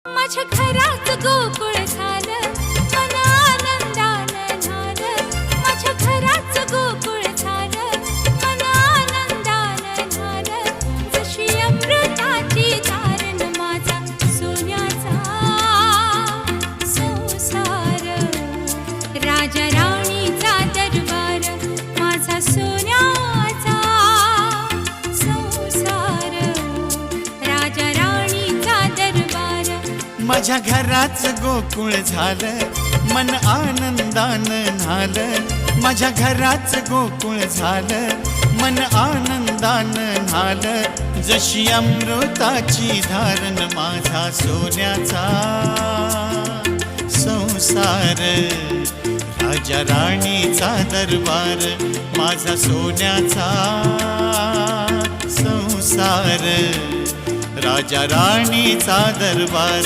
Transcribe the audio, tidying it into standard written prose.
माझ्या घरात गोकुळ झालं, मन आनंदानं झालं. माझ्या घरात गोकुळ झालं, मन आनंदानं झालं. जशी अमृताची धारण माझा सोन्याचा संसार. राजा राणीचा दरबार माझा सोन्याचा संसार. राजा राणीचा दरबार. माझ्या घराचं गोकुळ झालं, मन आनंदानं न्हालं. माझ्या घराचं गोकुळ झालं, मन आनंदानं न्हालं. जशी अमृताची धारण माझा सोन्याचा संसार. राजा राणीचा दरबार माझा सोन्याचा संसार. राजा राणीचा दरबार